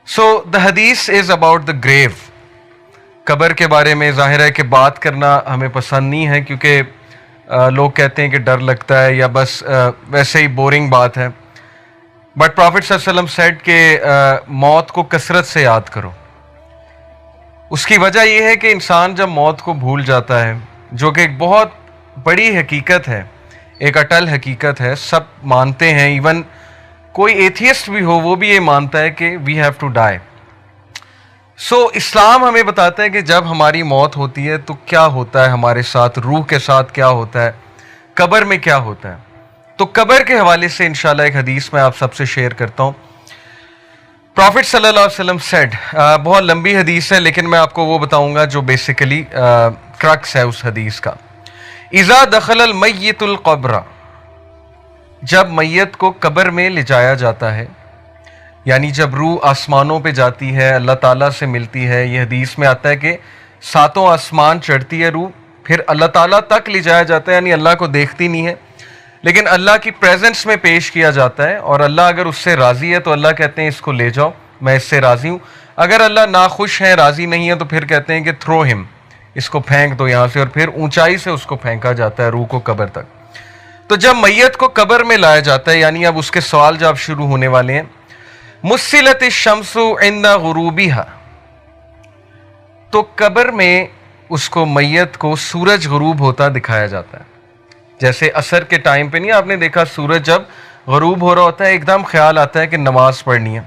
So the hadith is about the grave. قبر کے بارے میں ظاہر ہے کہ بات کرنا ہمیں پسند نہیں ہے کیونکہ لوگ کہتے ہیں کہ ڈر لگتا ہے یا بس ویسے ہی بورنگ بات ہے. بٹ پرافٹ صلی اللہ علیہ وسلم سیڈ کہ موت کو کثرت سے یاد کرو. اس کی وجہ یہ ہے کہ انسان جب موت کو بھول جاتا ہے، جو کہ ایک بہت بڑی حقیقت ہے، ایک اٹل حقیقت ہے، سب مانتے ہیں، ایون کوئی ایتھیسٹ بھی ہو وہ بھی یہ مانتا ہے کہ وی ہیو ٹو ڈائی. سو اسلام ہمیں بتاتا ہے کہ جب ہماری موت ہوتی ہے تو کیا ہوتا ہے ہمارے ساتھ، روح کے ساتھ کیا ہوتا ہے، قبر میں کیا ہوتا ہے. تو قبر کے حوالے سے انشاءاللہ ایک حدیث میں آپ سب سے شیئر کرتا ہوں. پرافٹ صلی اللہ علیہ وسلم سیڈ، بہت لمبی حدیث ہے لیکن میں آپ کو وہ بتاؤں گا جو بیسیکلی کرکس ہے اس حدیث کا. اذا دخل المیت القبر، جب میت کو قبر میں لے جایا جاتا ہے، یعنی جب روح آسمانوں پہ جاتی ہے، اللہ تعالیٰ سے ملتی ہے. یہ حدیث میں آتا ہے کہ 7 آسمان چڑھتی ہے روح، پھر اللہ تعالیٰ تک لے جایا جاتا ہے، یعنی اللہ کو دیکھتی نہیں ہے لیکن اللہ کی پریزنس میں پیش کیا جاتا ہے. اور اللہ اگر اس سے راضی ہے تو اللہ کہتے ہیں اس کو لے جاؤ، میں اس سے راضی ہوں. اگر اللہ ناخوش ہے، راضی نہیں ہے تو پھر کہتے ہیں کہ تھرو ہم، اس کو پھینک دو یہاں سے، اور پھر اونچائی سے اس کو پھینکا جاتا ہے روح کو قبر تک. تو جب میت کو قبر میں لایا جاتا ہے، یعنی اب اس کے سوال جب شروع ہونے والے ہیں. مسلت الشمس عند غروبها، تو قبر میں اس کو میت کو سورج غروب ہوتا دکھایا جاتا ہے. جیسے عصر کے ٹائم پہ نہیں آپ نے دیکھا سورج جب غروب ہو رہا ہوتا ہے ایک دم خیال آتا ہے کہ نماز پڑھنی ہے.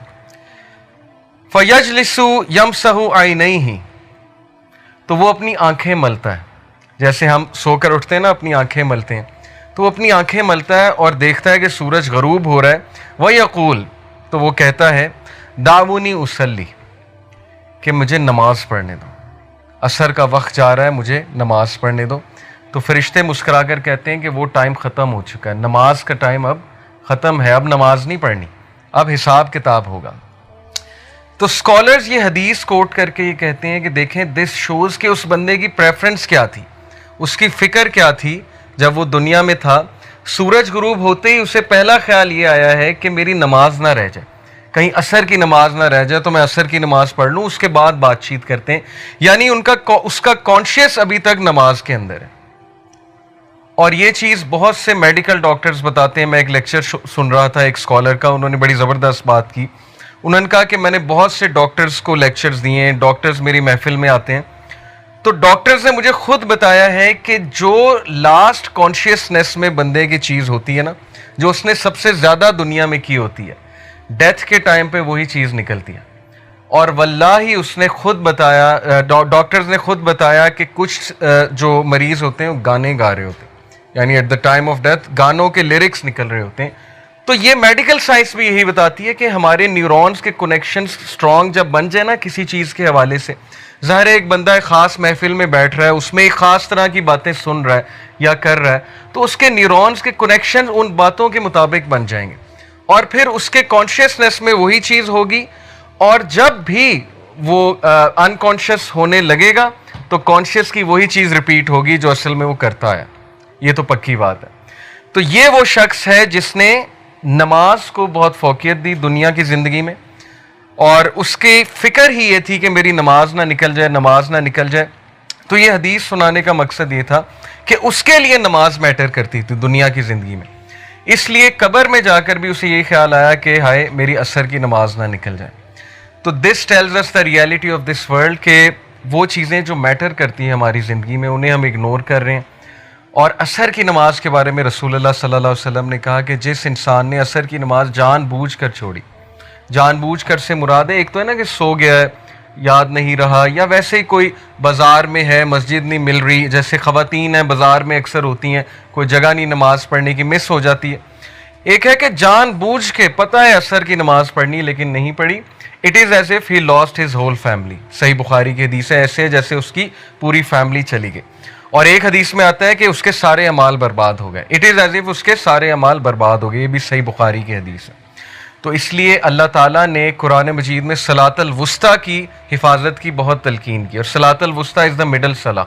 فَيَجْلِسُ يَمْسَحُ عَيْنَيْهِ، تو وہ اپنی آنکھیں ملتا ہے. جیسے ہم سو کر اٹھتے ہیں نا اپنی آنکھیں ملتے ہیں، تو وہ اپنی آنکھیں ملتا ہے اور دیکھتا ہے کہ سورج غروب ہو رہا ہے. وَيَقُولُ، تو وہ کہتا ہے دعونی اصلی، کہ مجھے نماز پڑھنے دو، عصر کا وقت جا رہا ہے، مجھے نماز پڑھنے دو. تو فرشتے مسکرا کر کہتے ہیں کہ وہ ٹائم ختم ہو چکا ہے، نماز کا ٹائم اب ختم ہے، اب نماز نہیں پڑھنی، اب حساب کتاب ہوگا. تو اسکالرز یہ حدیث کوٹ کر کے یہ کہتے ہیں کہ دیکھیں دس شوز کہ اس بندے کی پریفرنس کیا تھی، اس کی فکر کیا تھی جب وہ دنیا میں تھا. سورج غروب ہوتے ہی اسے پہلا خیال یہ آیا ہے کہ میری نماز نہ رہ جائے، کہیں عصر کی نماز نہ رہ جائے تو میں عصر کی نماز پڑھ لوں، اس کے بعد بات چیت کرتے ہیں. یعنی اس کا کانشیس ابھی تک نماز کے اندر ہے. اور یہ چیز بہت سے میڈیکل ڈاکٹرز بتاتے ہیں. میں ایک لیکچر سن رہا تھا ایک اسکالر کا، انہوں نے بڑی زبردست بات کی. انہوں نے کہا کہ میں نے بہت سے ڈاکٹرز کو لیکچرز دیے ہیں، ڈاکٹرز میری محفل میں آتے ہیں، تو ڈاکٹرز نے مجھے خود بتایا ہے کہ جو لاسٹ کانشیسنیس میں بندے کی چیز ہوتی ہے نا، جو اس نے سب سے زیادہ دنیا میں کی ہوتی ہے، ڈیتھ کے ٹائم پہ وہی چیز نکلتی ہے. اور واللہ اس نے خود بتایا، ڈاکٹرز نے خود بتایا کہ کچھ جو مریض ہوتے ہیں وہ گانے گا رہے ہوتے ہیں، یعنی at the time of death گانوں کے لیرکس نکل رہے ہوتے ہیں. تو یہ میڈیکل سائنس بھی یہی بتاتی ہے کہ ہمارے نیورونز کے کنیکشنز سٹرونگ جب بن جائے نا کسی چیز کے حوالے سے، ظاہر ہے ایک بندہ ایک خاص محفل میں بیٹھ رہا ہے، اس میں ایک خاص طرح کی باتیں سن رہا ہے یا کر رہا ہے، تو اس کے نیورونز کے کنیکشن ان باتوں کے مطابق بن جائیں گے اور پھر اس کے کانشیسنیس میں وہی چیز ہوگی. اور جب بھی وہ انکانشیس ہونے لگے گا تو کانشیس کی وہی چیز ریپیٹ ہوگی جو اصل میں وہ کرتا ہے. یہ تو پکی بات ہے. تو یہ وہ شخص ہے جس نے نماز کو بہت فوقیت دی دنیا کی زندگی میں، اور اس کی فکر ہی یہ تھی کہ میری نماز نہ نکل جائے، نماز نہ نکل جائے. تو یہ حدیث سنانے کا مقصد یہ تھا کہ اس کے لیے نماز میٹر کرتی تھی دنیا کی زندگی میں. اس لیے قبر میں جا کر بھی اسے یہی خیال آیا کہ ہائے میری عصر کی نماز نہ نکل جائے. تو this tells us the reality of this world کہ وہ چیزیں جو میٹر کرتی ہیں ہماری زندگی میں انہیں ہم اگنور کر رہے ہیں. اور عصر کی نماز کے بارے میں رسول اللہ صلی اللہ علیہ وسلم نے کہا کہ جس انسان نے عصر کی نماز جان بوجھ کر چھوڑی، جان بوجھ کر سے مراد ہے ایک تو ہے نا کہ سو گیا ہے، یاد نہیں رہا، یا ویسے ہی کوئی بازار میں ہے مسجد نہیں مل رہی، جیسے خواتین ہیں بازار میں اکثر ہوتی ہیں، کوئی جگہ نہیں نماز پڑھنے کی، مس ہو جاتی ہے. ایک ہے کہ جان بوجھ کے پتہ ہے عصر کی نماز پڑھنی لیکن نہیں پڑھی. It is as if he lost his whole family. صحیح بخاری کی حدیث ہے، ایسے جیسے اس کی پوری فیملی چلی گئی. اور ایک حدیث میں آتا ہے کہ اس کے سارے اعمال برباد ہو گئے. اٹ از ایز اف اس کے سارے اعمال برباد ہو گئے. یہ بھی صحیح بخاری کی حدیث ہے. تو اس لیے اللہ تعالیٰ نے قرآن مجید میں صلاۃ الوسطیٰ کی حفاظت کی بہت تلقین کی، اور صلاۃ الوسطیٰ از دا مڈل صلاح.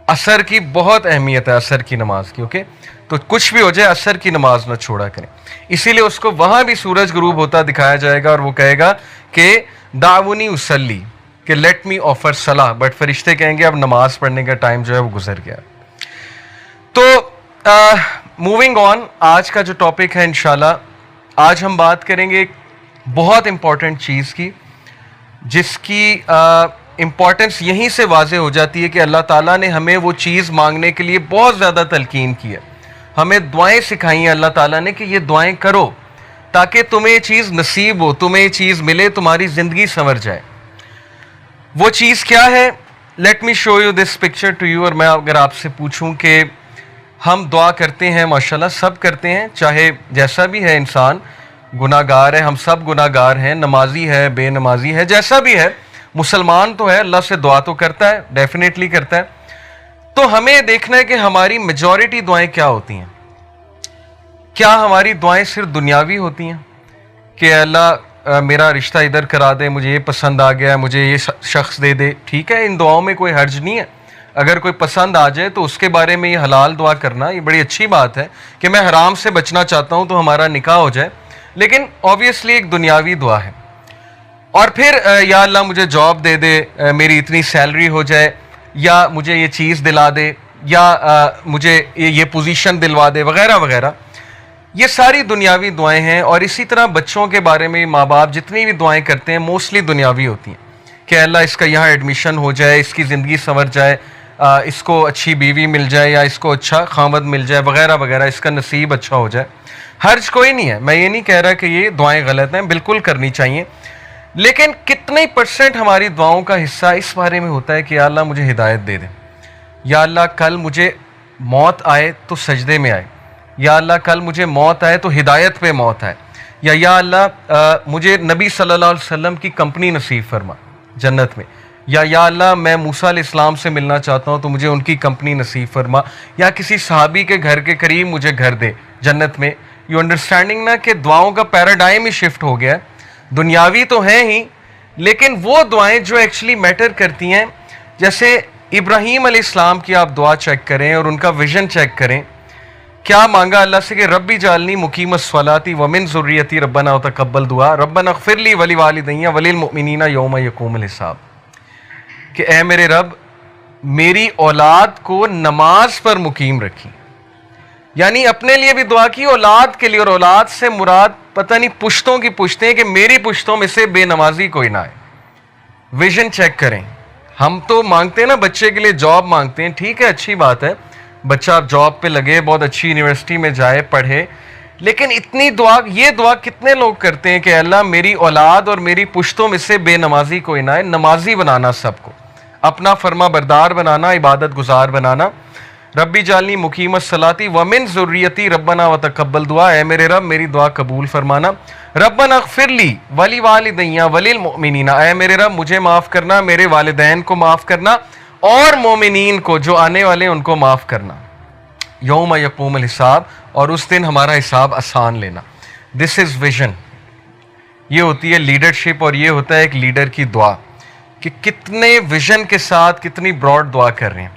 عصر کی بہت اہمیت ہے عصر کی نماز کی. اوکے، تو کچھ بھی ہو جائے عصر کی نماز نہ چھوڑا کریں. اسی لیے اس کو وہاں بھی سورج غروب ہوتا دکھایا جائے گا اور وہ کہے گا کہ دعونی اسلی، کہ لیٹ می آفر صلاح، بٹ فرشتے کہیں گے اب نماز پڑھنے کا ٹائم جو ہے وہ گزر گیا. تو موونگ آن، آج کا جو ٹاپک ہے انشاءاللہ، آج ہم بات کریں گے ایک بہت امپورٹنٹ چیز کی، جس کی امپورٹنس یہیں سے واضح ہو جاتی ہے کہ اللہ تعالیٰ نے ہمیں وہ چیز مانگنے کے لیے بہت زیادہ تلقین کی ہے. ہمیں دعائیں سکھائی ہیں اللہ تعالیٰ نے کہ یہ دعائیں کرو تاکہ تمہیں یہ چیز نصیب ہو، تمہیں یہ چیز ملے، تمہاری زندگی سنور جائے. وہ چیز کیا ہے؟ Let me show you this picture to you. اور میں اگر آپ سے پوچھوں کہ ہم دعا کرتے ہیں، ماشاءاللہ سب کرتے ہیں، چاہے جیسا بھی ہے انسان، گناہ گار ہے، ہم سب گناہ گار ہیں، نمازی ہے، بے نمازی ہے، جیسا بھی ہے، مسلمان تو ہے، اللہ سے دعا تو کرتا ہے، ڈیفینیٹلی کرتا ہے. تو ہمیں دیکھنا ہے کہ ہماری میجورٹی دعائیں کیا ہوتی ہیں. کیا ہماری دعائیں صرف دنیاوی ہوتی ہیں کہ اللہ میرا رشتہ ادھر کرا دے، مجھے یہ پسند آ گیا، مجھے یہ شخص دے دے، ٹھیک ہے، ان دعاؤں میں کوئی حرج نہیں ہے. اگر کوئی پسند آ جائے تو اس کے بارے میں یہ حلال دعا کرنا یہ بڑی اچھی بات ہے کہ میں حرام سے بچنا چاہتا ہوں تو ہمارا نکاح ہو جائے. لیکن آبویسلی ایک دنیاوی دعا ہے. اور پھر یا اللہ مجھے جاب دے دے، میری اتنی سیلری ہو جائے، یا مجھے یہ چیز دلا دے، یا مجھے یہ پوزیشن دلوا دے، وغیرہ وغیرہ. یہ ساری دنیاوی دعائیں ہیں. اور اسی طرح بچوں کے بارے میں ماں باپ جتنی بھی دعائیں کرتے ہیں موسٹلی دنیاوی ہوتی ہیں کہ اللہ اس کا یہاں ایڈمیشن ہو جائے، اس کی زندگی سنور جائے، اس کو اچھی بیوی مل جائے، یا اس کو اچھا خامد مل جائے، وغیرہ وغیرہ، اس کا نصیب اچھا ہو جائے. حرج کوئی نہیں ہے، میں یہ نہیں کہہ رہا کہ یہ دعائیں غلط ہیں، بالکل کرنی چاہیے. لیکن کتنے % ہماری دعاؤں کا حصہ اس بارے میں ہوتا ہے کہ یا اللہ مجھے ہدایت دے دے، یا اللہ کل مجھے موت آئے تو سجدے میں آئے، یا اللہ کل مجھے موت آئے تو ہدایت پہ موت آئے، یا اللہ مجھے نبی صلی اللہ علیہ وسلم کی کمپنی نصیب فرما جنت میں، یا اللہ میں موسیٰ علیہ السلام سے ملنا چاہتا ہوں تو مجھے ان کی کمپنی نصیب فرما، یا کسی صحابی کے گھر کے قریب مجھے گھر دے جنت میں. یو انڈرسٹینڈنگ نا کہ دعاؤں کا پیراڈائم ہی شفٹ ہو گیا ہے. دنیاوی تو ہیں ہی، لیکن وہ دعائیں جو ایکچولی میٹر کرتی ہیں، جیسے ابراہیم علیہ السلام کی آپ دعا چیک کریں اور ان کا ویژن چیک کریں. کیا مانگا اللہ سے کہ ربی جعلنی مقیم الصلاۃ ومن ذریتی ربنا وتقبل دعا ربنا اغفر لی ولوالدی وللمؤمنین یوم یقوم الحساب، کہ اے میرے رب میری اولاد کو نماز پر مقیم رکھی. یعنی اپنے لیے بھی دعا کی، اولاد کے لیے. اور اولاد سے مراد پتہ نہیں پشتوں کی پشتیں، کہ میری پشتوں میں سے بے نمازی کوئی نہ آئے. ویژن چیک کریں. ہم تو مانگتے ہیں نا بچے کے لیے جاب مانگتے ہیں، ٹھیک ہے، اچھی بات ہے، بچہ اب جاب پہ لگے، بہت اچھی یونیورسٹی میں جائے، پڑھے. لیکن اتنی دعا، یہ دعا کتنے لوگ کرتے ہیں کہ اللہ میری اولاد اور میری پشتوں میں سے بے نمازی کوئی نہ آئے. نمازی بنانا سب کو، اپنا فرما بردار بنانا، عبادت گزار بنانا. ربی جعلنی مقیم الصلاۃ ومن ذریتی ربنا وتقبل دعا، اے میرے رب میری دعا قبول فرمانا. ربنا اغفر لی ولوالدی وللمؤمنین، اے میرے رب مجھے معاف کرنا، میرے والدین کو معاف کرنا، اور مومنین کو جو آنے والے ان کو معاف کرنا. یوم یقوم الحساب، اور اس دن ہمارا حساب آسان لینا. دس از ویژن. یہ ہوتی ہے لیڈرشپ، اور یہ ہوتا ہے ایک لیڈر کی دعا کہ کتنے ویژن کے ساتھ کتنی براڈ دعا کر رہے ہیں.